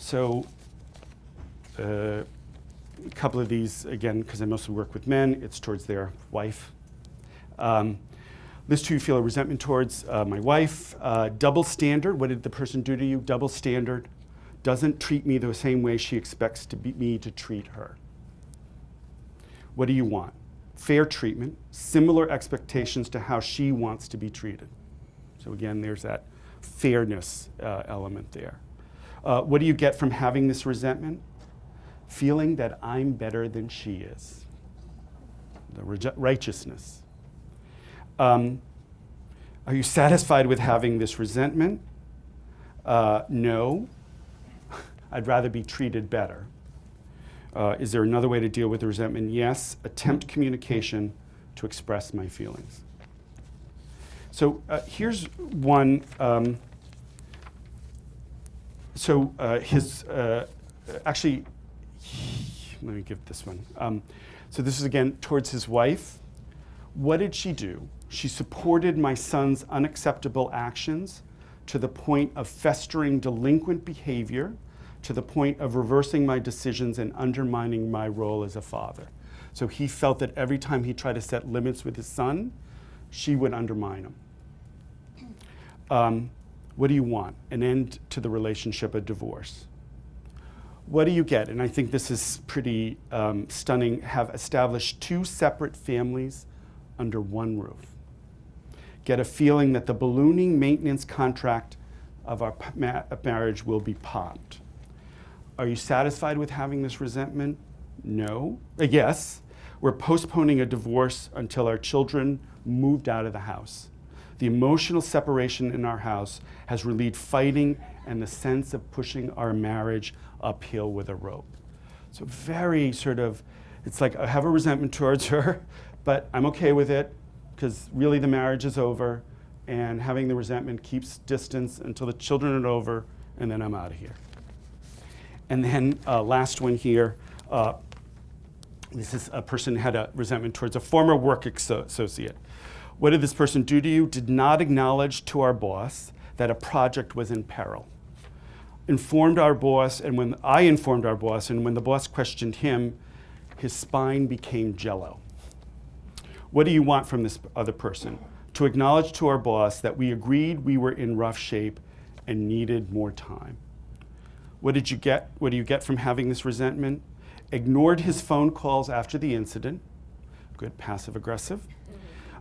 So a couple of these, again, because I mostly work with men, it's towards their wife. List who you feel a resentment towards. My wife. Double standard. What did the person do to you? Double standard. Doesn't treat me the same way she expects me to treat her. What do you want? Fair treatment. Similar expectations to how she wants to be treated. So again, there's that fairness element there. What do you get from having this resentment? Feeling that I'm better than she is. The righteousness. Are you satisfied with having this resentment? No. I'd rather be treated better. Is there another way to deal with the resentment? Yes. Attempt communication to express my feelings. So here's one. Actually, let me give this one. So this is again towards his wife. What did she do? She supported my son's unacceptable actions to the point of festering delinquent behavior, to the point of reversing my decisions and undermining my role as a father. So he felt that every time he tried to set limits with his son, she would undermine him. What do you want? An end to the relationship, a divorce. What do you get? And I think this is pretty stunning. Have established 2 separate families under one roof. Get a feeling that the ballooning maintenance contract of our marriage will be popped. Are you satisfied with having this resentment? No. Yes. We're postponing a divorce until our children moved out of the house. The emotional separation in our house has relieved fighting and the sense of pushing our marriage uphill with a rope. So very sort of, it's like I have a resentment towards her, but I'm okay with it because really the marriage is over, and having the resentment keeps distance until the children are over, and then I'm out of here. And then last one here, this is a person who had a resentment towards a former work associate. What did this person do to you? Did not acknowledge to our boss that a project was in peril. Informed our boss, and when I informed our boss, and when the boss questioned him, his spine became jello. What do you want from this other person? To acknowledge to our boss that we agreed we were in rough shape and needed more time. What did you get? What do you get from having this resentment? Ignored his phone calls after the incident. Good, passive aggressive.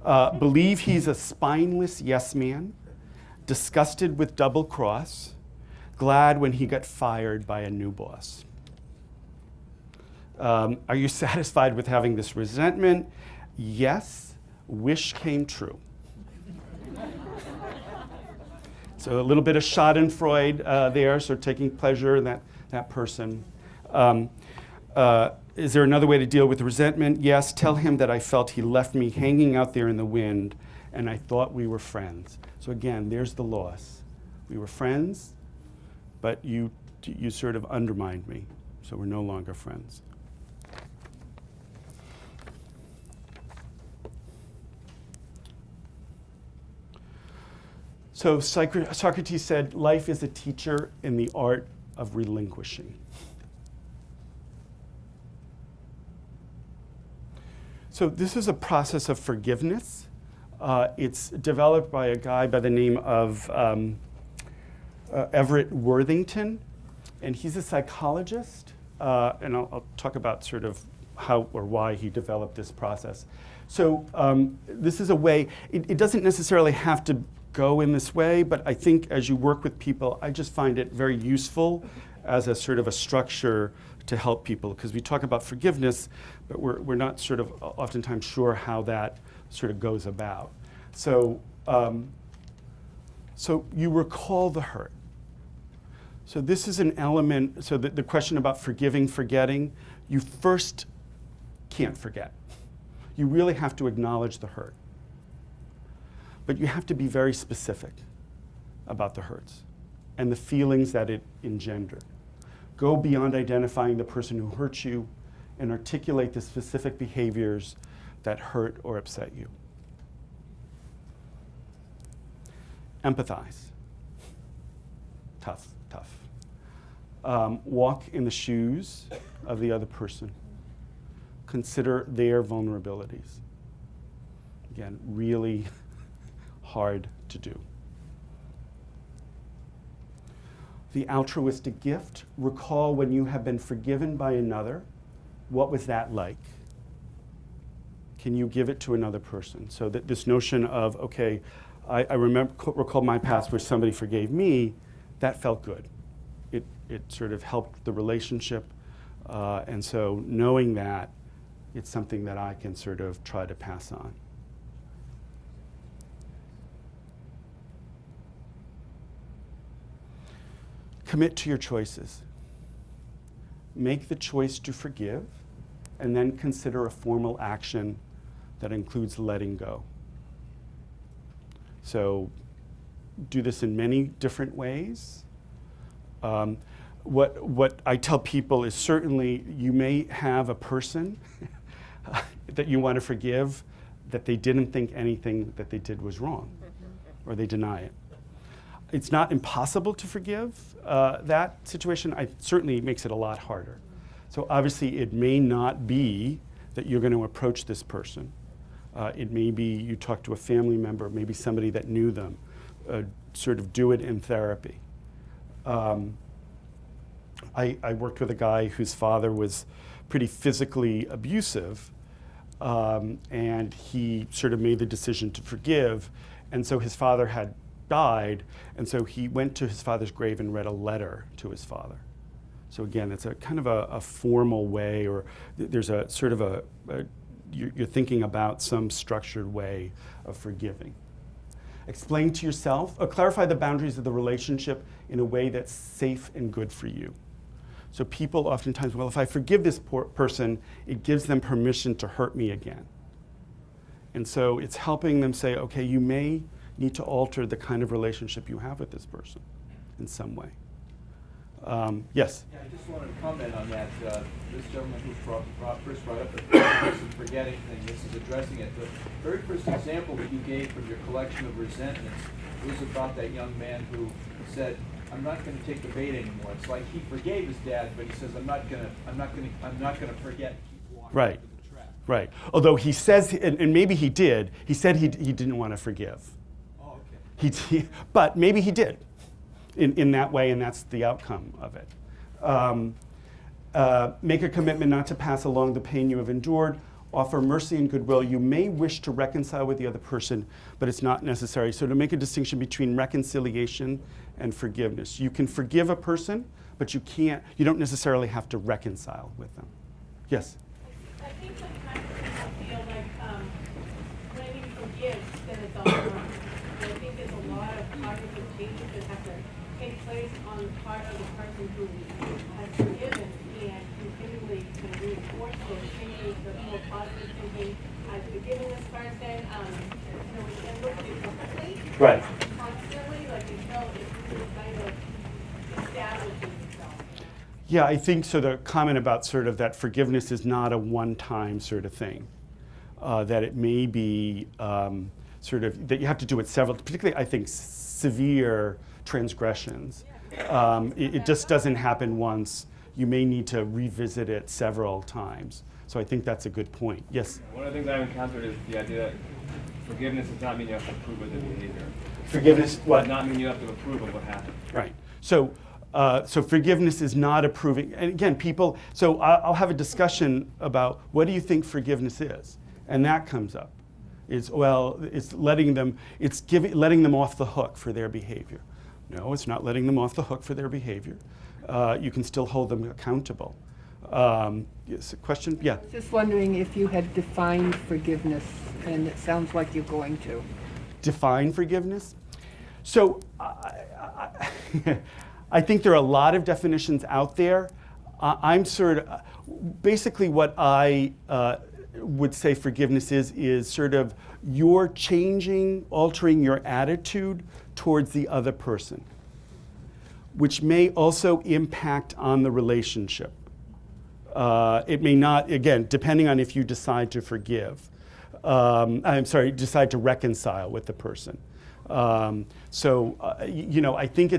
Believe he's a spineless yes man. Disgusted with double cross. Glad when he got fired by a new boss. Are you satisfied with having this resentment? Yes. Wish came true. So a little bit of Schadenfreude there, so taking pleasure in that person. Is there another way to deal with resentment? Yes. Tell him that I felt he left me hanging out there in the wind and I thought we were friends. So again, there's the loss. We were friends, but you sort of undermined me, so we're no longer friends. So Socrates said, life is a teacher in the art of relinquishing. So this is a process of forgiveness. It's developed by a guy by the name of Everett Worthington, and he's a psychologist, and I'll talk about sort of how or why he developed this process. So this is a way, it doesn't necessarily have to go in this way, but I think as you work with people, I just find it very useful as a sort of a structure to help people, because we talk about forgiveness, but we're not sort of oftentimes sure how that sort of goes about. So, so you recall the hurt. So this is an element, so the question about forgiving, forgetting, you first can't forget. You really have to acknowledge the hurt. But you have to be very specific about the hurts and the feelings that it engendered. Go beyond identifying the person who hurt you and articulate the specific behaviors that hurt or upset you. Empathize. Tough. Walk in the shoes of the other person. Consider their vulnerabilities. Again, really hard to do. The altruistic gift, recall when you have been forgiven by another. What was that like? Can you give it to another person? So that this notion of, okay, I recall my past where somebody forgave me, that felt good. It sort of helped the relationship. And so knowing that, it's something that I can sort of try to pass on. Commit to your choices. Make the choice to forgive, and then consider a formal action that includes letting go. So do this in many different ways. What I tell people is certainly you may have a person that you want to forgive that they didn't think anything that they did was wrong, or they deny it. It's not impossible to forgive that situation. Certainly makes it a lot harder. So obviously it may not be that you're going to approach this person. It may be you talk to a family member, maybe somebody that knew them. Sort of do it in therapy. I worked with a guy whose father was pretty physically abusive, and he sort of made the decision to forgive, and so his father had died, and so he went to his father's grave and read a letter to his father. So again, it's a kind of a formal way, or there's a sort of you're thinking about some structured way of forgiving. Explain to yourself, clarify the boundaries of the relationship in a way that's safe and good for you. So people oftentimes, well, if I forgive this person, it gives them permission to hurt me again. And so it's helping them say, okay, you may need to alter the kind of relationship you have with this person in some way. Yes? Yeah, I just wanted to comment on that. This gentleman who first brought up the person forgetting thing, this is addressing it. The very first example that you gave from your collection of resentments was about that young man who said, I'm not going to take the bait anymore. It's like he forgave his dad, but he says, I'm not going to forget and keep walking right. into the trap. Right. Although he says, and maybe he did, he said he didn't want to forgive. Oh, okay. But maybe he did in that way, and that's the outcome of it. Make a commitment not to pass along the pain you have endured. Offer mercy and goodwill. You may wish to reconcile with the other person, but it's not necessary. So to make a distinction between reconciliation and forgiveness. You can forgive a person, but you don't necessarily have to reconcile with them. Yes? I think sometimes people feel like when you forgive, then it's all wrong. I think there's a lot of cognitive changes that have to take place on the part of the person who has forgiven, and you typically can reinforce those changes, the more positive thinking. I've forgiven this person, and look at it differently. Right. Constantly, like until it really kind of establishes itself. Yeah, I think so. The comment about sort of that forgiveness is not a one-time sort of thing. That it may be sort of, that you have to do it several, particularly I think severe transgressions. It just doesn't happen once. You may need to revisit it several times. So I think that's a good point. Yes? One of the things I've encountered is the idea that forgiveness does not mean you have to approve of the behavior. Forgiveness, what? Does not mean you have to approve of what happened. Right. So forgiveness is not approving. And again, people, so I'll have a discussion about what do you think forgiveness is? And that comes up. It's letting them off the hook for their behavior. No, it's not letting them off the hook for their behavior. You can still hold them accountable. Yes, a question? Yeah. Just wondering if you had defined forgiveness, and it sounds like you're going to. Define forgiveness? So I think there are a lot of definitions out there. I'm sort of, basically what I would say forgiveness is sort of you're altering your attitude towards the other person, which may also impact on the relationship. It may not, again, depending on if you decide to forgive. Decide to reconcile with the person. I think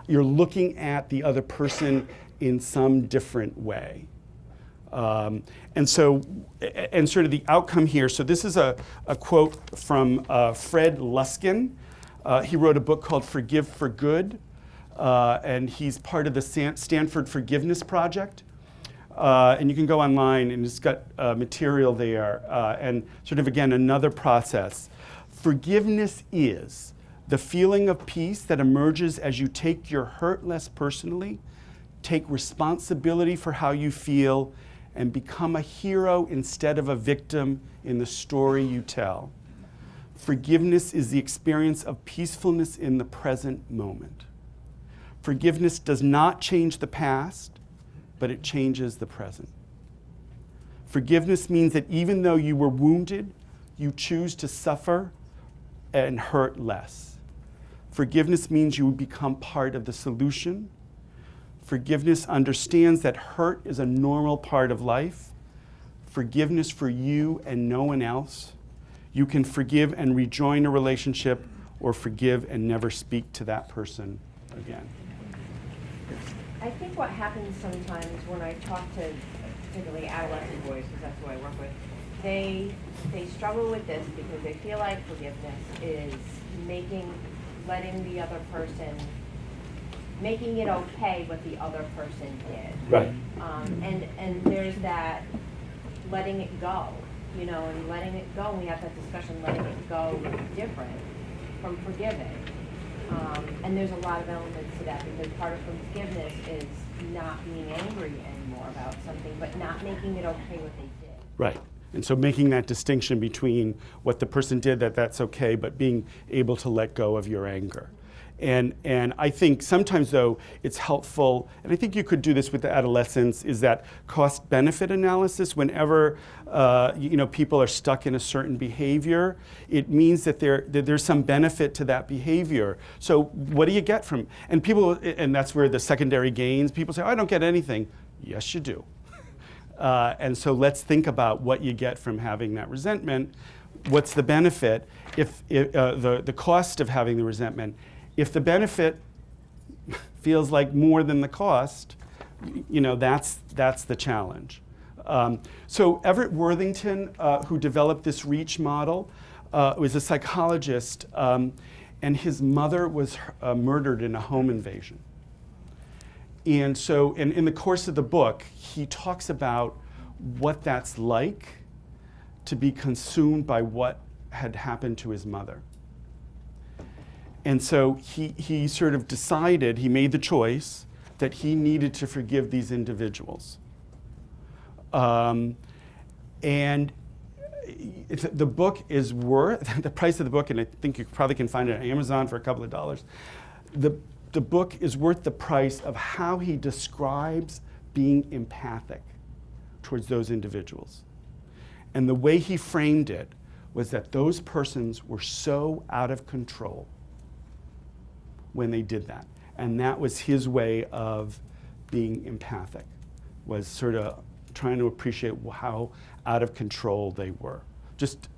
you're looking at the other person in some different way. And sort of the outcome here, so this is a quote from Fred Luskin. He wrote a book called Forgive for Good, and he's part of the Stanford Forgiveness Project. And you can go online, and it's got material there, and sort of, again, another process. Forgiveness is the feeling of peace that emerges as you take your hurt less personally, take responsibility for how you feel, and become a hero instead of a victim in the story you tell. Forgiveness is the experience of peacefulness in the present moment. Forgiveness does not change the past, but it changes the present. Forgiveness means that even though you were wounded, you choose to suffer and hurt less. Forgiveness means you become part of the solution. Forgiveness understands that hurt is a normal part of life. Forgiveness for you and no one else. You can forgive and rejoin a relationship, or forgive and never speak to that person again. I think what happens sometimes when I talk to particularly adolescent boys, because that's who I work with, they struggle with this because they feel like forgiveness is letting the other person, making it okay what the other person did. Right. And there's that letting it go, and letting it go, and we have that discussion, letting it go different from forgiving. And there's a lot of elements to that, because part of forgiveness is not being angry anymore about something, but not making it okay what they did. Right. And so making that distinction between what the person did, that's okay, but being able to let go of your anger. And I think sometimes, though, it's helpful, and I think you could do this with the adolescents, is that cost-benefit analysis. Whenever people are stuck in a certain behavior, it means that there's some benefit to that behavior. So what do you get from? And that's where the secondary gains. People say, "Oh, I don't get anything." Yes, you do. And so let's think about what you get from having that resentment. What's the benefit? If the cost of having the resentment. If the benefit feels like more than the cost, that's the challenge. So Everett Worthington, who developed this REACH model, was a psychologist, and his mother was murdered in a home invasion. And so in the course of the book, he talks about what that's like to be consumed by what had happened to his mother. And so he sort of decided, he made the choice that he needed to forgive these individuals. And the book is worth, the price of the book, and I think you probably can find it on Amazon for a couple of dollars, the book is worth the price of how he describes being empathic towards those individuals. And the way he framed it was that those persons were so out of control when they did that. And that was his way of being empathic, was sort of trying to appreciate how out of control they were.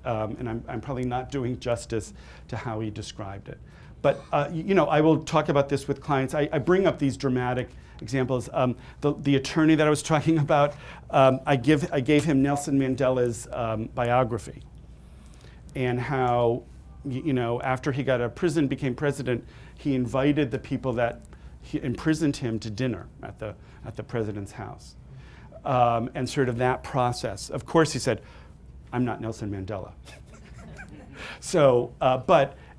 And I'm probably not doing justice to how he described it. But I will talk about this with clients. I bring up these dramatic examples. The attorney that I was talking about, I gave him Nelson Mandela's biography, and how, after he got out of prison, became president, he invited the people that imprisoned him to dinner at the president's house, and sort of that process. Of course, he said, "I'm not Nelson Mandela." So,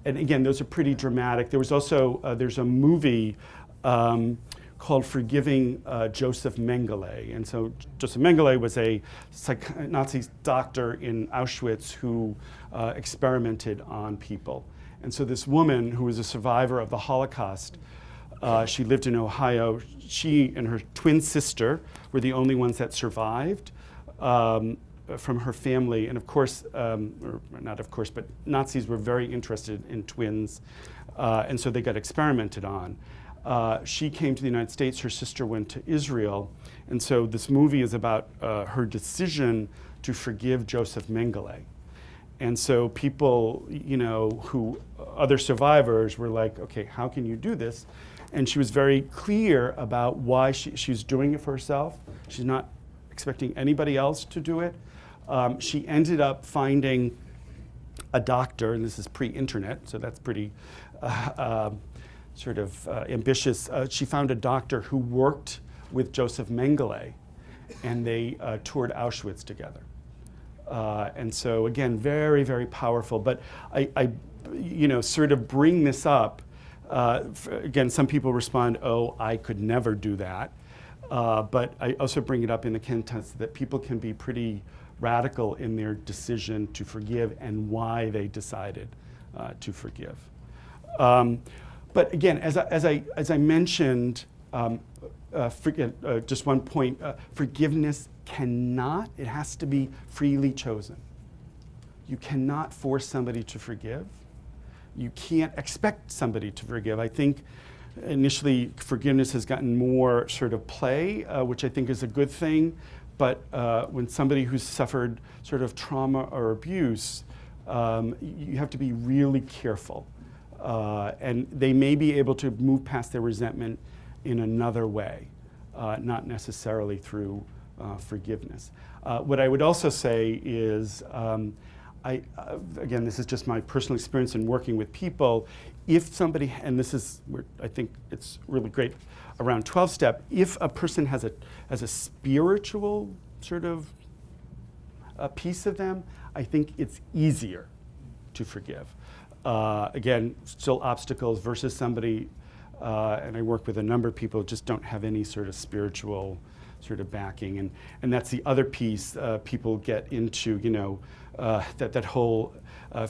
and again, those are pretty dramatic. There was also, there's a movie called Forgiving Joseph Mengele. And so Joseph Mengele was a Nazi doctor in Auschwitz who experimented on people. And so this woman who was a survivor of the Holocaust, she lived in Ohio. She and her twin sister were the only ones that survived from her family. And of course, or not of course, but Nazis were very interested in twins. And so they got experimented on. She came to the United States, her sister went to Israel. And so this movie is about her decision to forgive Joseph Mengele. And so people, other survivors were like, okay, how can you do this? And she was very clear about why she's doing it for herself. She's not expecting anybody else to do it. She ended up finding a doctor, and this is pre-internet, so that's pretty ambitious. She found a doctor who worked with Joseph Mengele, and they toured Auschwitz together. And so again, very, very powerful. But I sort of bring this up. Again, some people respond, "Oh, I could never do that." But I also bring it up in the context that people can be pretty radical in their decision to forgive and why they decided to forgive. But again, as I mentioned, just one point: forgiveness cannot; it has to be freely chosen. You cannot force somebody to forgive. You can't expect somebody to forgive. I think initially forgiveness has gotten more sort of play, which I think is a good thing. But when somebody who's suffered sort of trauma or abuse, you have to be really careful. And they may be able to move past their resentment in another way, not necessarily through forgiveness. What I would also say is, again, this is just my personal experience in working with people. If somebody, and this is where I think it's really great around 12-step, if a person has a spiritual sort of a piece of them, I think it's easier to forgive. Again, still obstacles versus somebody, and I work with a number of people who just don't have any sort of spiritual sort of backing, and that's the other piece people get into, that whole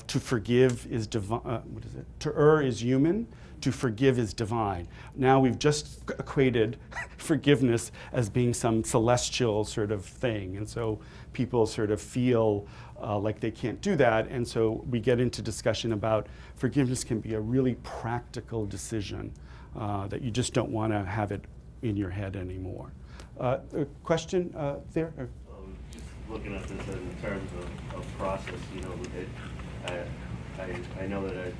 to forgive is divine. What is it? To err is human. To forgive is divine. Now we've just equated forgiveness as being some celestial sort of thing, and so people sort of feel like they can't do that, and so we get into discussion about forgiveness can be a really practical decision that you just don't want to have it in your head anymore. A question there? Just looking at this in terms of process, I know that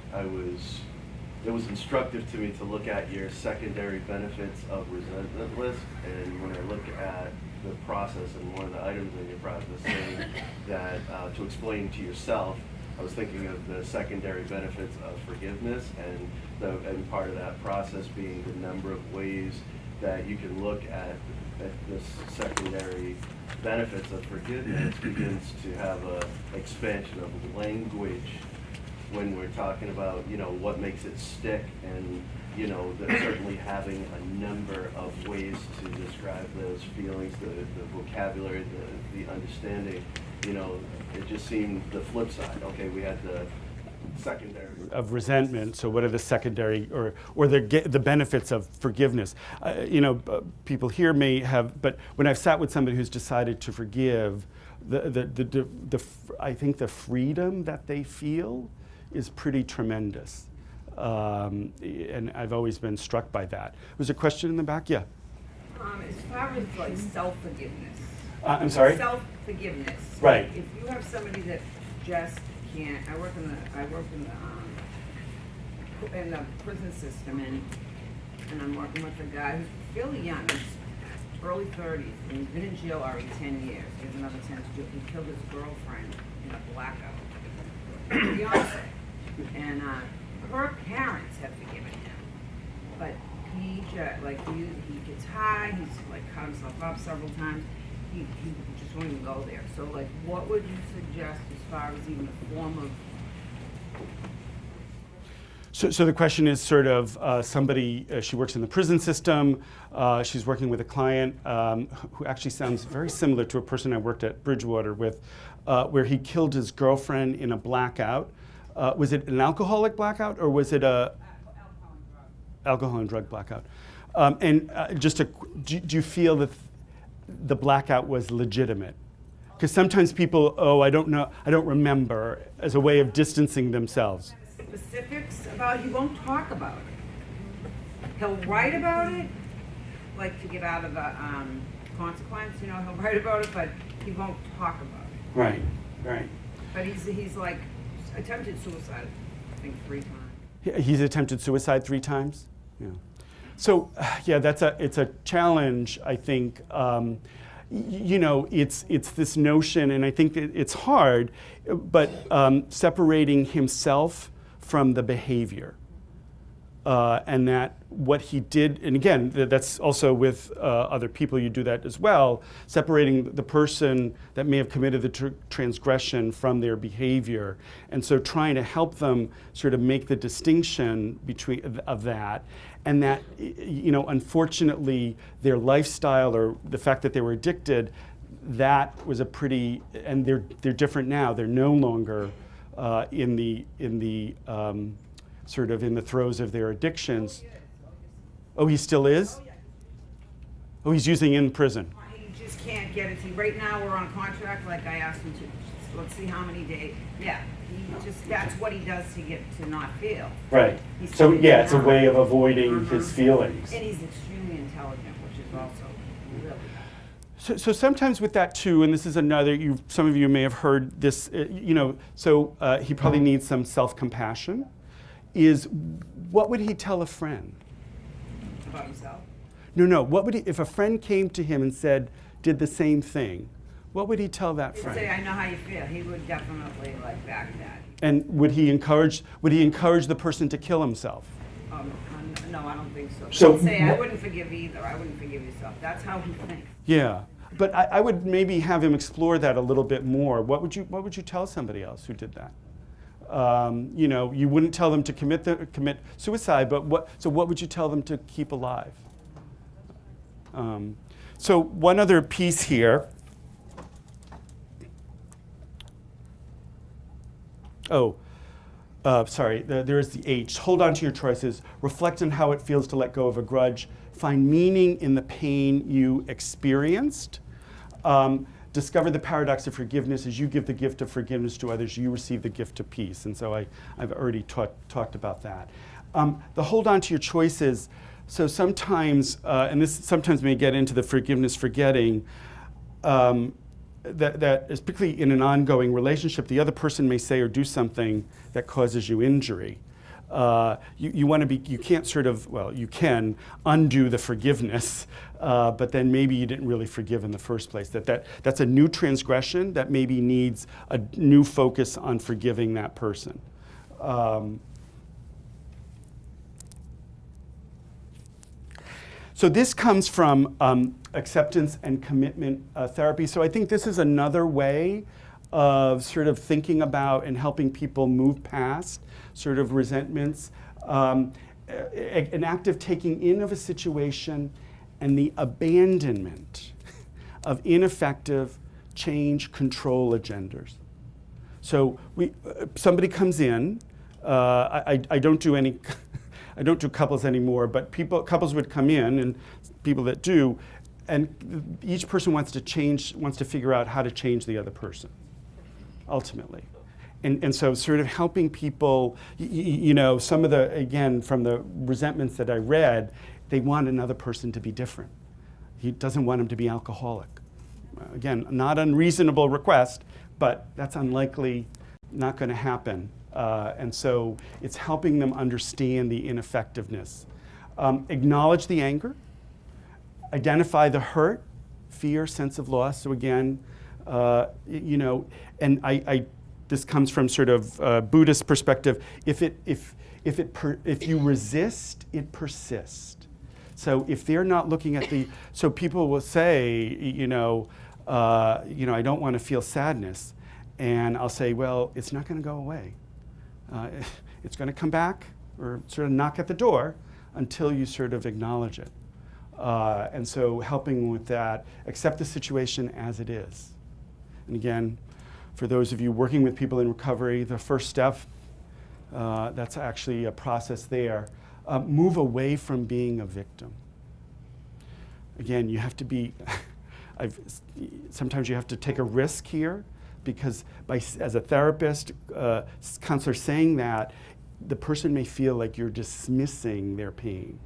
it was instructive to me to look at your secondary benefits of resentment list, and when I look at the process and one of the items in your process saying that to explain to yourself, I was thinking of the secondary benefits of forgiveness, and part of that process being the number of ways that you can look at this secondary benefits of forgiveness begins to have a expansion of language when we're talking about, what makes it stick, and, certainly having a number of ways to describe those feelings, the vocabulary, the understanding, it just seemed the flip side. Okay, we had the secondary of resentment. So what are the secondary or the benefits of forgiveness? People here may have, but when I've sat with somebody who's decided to forgive, I think the freedom that they feel is pretty tremendous, and I've always been struck by that. Was there a question in the back? Yeah. As far as like self-forgiveness. I'm sorry? Self-forgiveness. Right. If you have somebody that just can't, I work in the prison system, and I'm working with a guy who's fairly young, he's early 30s, and he's been in jail already 10 years. He has another 10 to do. He killed his girlfriend in a blackout. Fiance. And her parents have forgiven him, but he gets high. He's cut himself up several times. He just won't even go there. So what would you suggest as far as even a form of? So the question is sort of somebody, she works in the prison system, she's working with a client who actually sounds very similar to a person I worked at Bridgewater with, where he killed his girlfriend in a blackout. Was it an alcoholic blackout, or was it a alcohol and drug blackout? Do you feel that the blackout was legitimate? Because sometimes people, I don't know, I don't remember, as a way of distancing themselves. Specifics about, he won't talk about it. He'll write about it, to get out of the consequence, he'll write about it, but he won't talk about it. Right. But he's like attempted suicide, I think 3 times. He's attempted suicide 3 times? Yeah. So, yeah, it's a challenge, I think. You know, it's this notion, and I think it's hard, but separating himself from the behavior. And that what he did, and again, that's also with other people, you do that as well, separating the person that may have committed the transgression from their behavior. And so trying to help them sort of make the distinction between of that, and that, you know, unfortunately, their lifestyle or the fact that they were addicted, that was a pretty, and they're different now. They're no longer in the sort of in the throes of their addictions. Oh, he still is? Oh, he's using in prison. He just can't get it. Right now, we're on contract, like I asked him to. Let's see how many days. Yeah, he just, that's what he does to get to not feel. Right. He's So, doing yeah, it it's a now. way of avoiding his feelings. And he's extremely intelligent, which is also really. So sometimes with that too, and this is another, some of you may have heard this, you know, so he probably needs some self-compassion, is what would he tell a friend? About himself? No, what would he, if a friend came to him and said, did the same thing, what would he tell that He'd friend? say, I know how you feel. He would definitely like back that. And would he encourage the person to kill himself? No, I don't think so. So He'd say, I what- wouldn't forgive either. I wouldn't forgive yourself. That's how he thinks. Yeah, but I would maybe have him explore that a little bit more. What would you tell somebody else who did that? You know, you wouldn't tell them to commit suicide, but what would you tell them to keep alive? So one other piece here. There is the H. Hold on to your choices. Reflect on how it feels to let go of a grudge. Find meaning in the pain you experienced. Discover the paradox of forgiveness. As you give the gift of forgiveness to others, you receive the gift of peace. And so I've already talked about that. The hold on to your choices. So sometimes, and this sometimes may get into the forgiveness forgetting, that is particularly in an ongoing relationship, the other person may say or do something that causes you injury. You want to be, you can't sort of, well, you can undo the forgiveness, but then maybe you didn't really forgive in the first place. That's a new transgression that maybe needs a new focus on forgiving that person. So this comes from acceptance and commitment therapy. So I think this is another way of sort of thinking about and helping people move past sort of resentments. An active taking in of a situation and the abandonment of ineffective change control agendas. So somebody comes in, I don't do any, I don't do couples anymore, but couples would come in, and people that do, and each person wants to figure out how to change the other person, ultimately. And so sort of helping people, you know, some of the, again, from the resentments that I read, they want another person to be different. He doesn't want him to be alcoholic. Again, not unreasonable request, but that's unlikely, not going to happen. And so it's helping them understand the ineffectiveness. Acknowledge the anger, identify the hurt, fear, sense of loss. So again, you know, and this comes from sort of Buddhist perspective. If you resist, it persists. So if they're not looking at so people will say, you know, I don't want to feel sadness, and I'll say, well, it's not going to go away. It's going to come back or sort of knock at the door until you sort of acknowledge it. And so helping with that, accept the situation as it is. And again, for those of you working with people in recovery, the first step, that's actually a process there. Move away from being a victim. Again, you have to be, sometimes you have to take a risk here, because as a therapist, counselor saying that, the person may feel like you're dismissing their pain.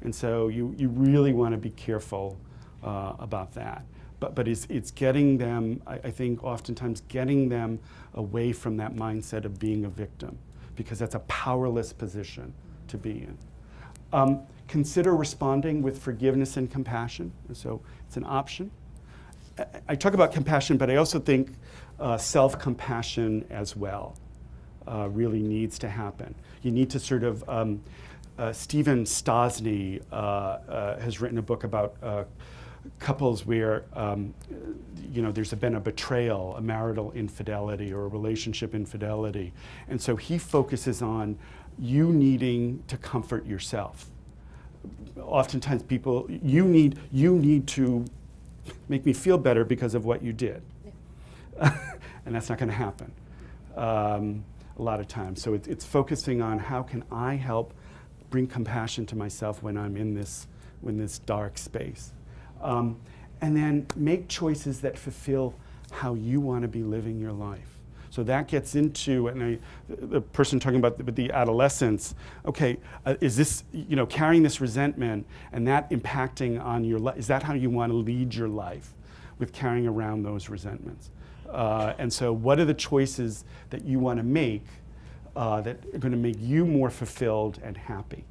And so you really want to be careful about that. But it's getting them, I think oftentimes getting them away from that mindset of being a victim, because that's a powerless position to be in. Consider responding with forgiveness and compassion. So it's an option. I talk about compassion, but I also think self-compassion as well really needs to happen. You need to sort of, Stephen Stosny has written a book about couples where there's been a betrayal, a marital infidelity or a relationship infidelity. And so he focuses on you needing to comfort yourself. Oftentimes people, you need to make me feel better because of what you did. And that's not going to happen a lot of times. So it's focusing on how can I help bring compassion to myself when I'm in this dark space. And then make choices that fulfill how you want to be living your life. So that gets into, and the person talking about the adolescence, okay, is this, carrying this resentment and that impacting on your life, is that how you want to lead your life, with carrying around those resentments? And so what are the choices that you want to make that are going to make you more fulfilled and happy?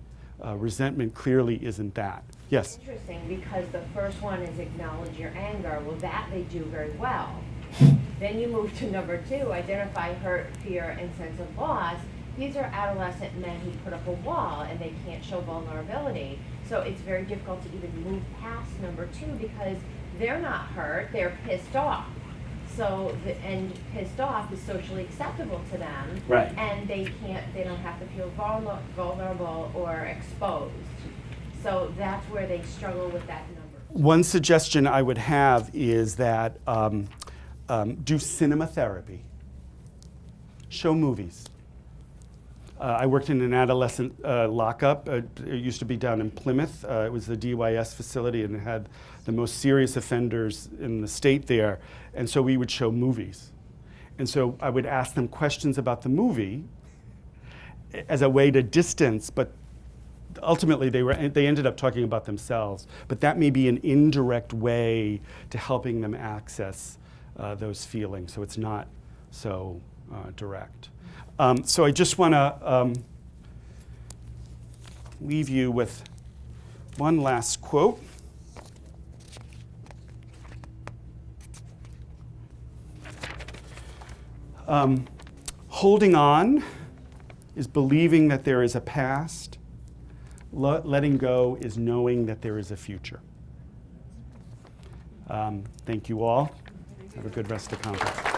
Resentment clearly isn't that. Yes? Interesting, because the first one is acknowledge your anger. Well, that they do very well. Then you move to number 2, identify hurt, fear, and sense of loss. These are adolescent men who put up a wall and they can't show vulnerability. So it's very difficult to even move past number 2 because they're not hurt, they're pissed off. So, and pissed off is socially acceptable to them. Right. And they don't have to feel vulnerable or exposed. So that's where they struggle with that number. One suggestion I would have is that do cinema therapy. Show movies. I worked in an adolescent lockup. It used to be down in Plymouth. It was the DYS facility, and it had the most serious offenders in the state there. And so we would show movies. And so I would ask them questions about the movie as a way to distance, but ultimately they ended up talking about themselves. But that may be an indirect way to helping them access those feelings, so it's not so direct. So I just want to leave you with one last quote. Holding on is believing that there is a past. Letting go is knowing that there is a future. Thank you all. Have a good rest of the conference.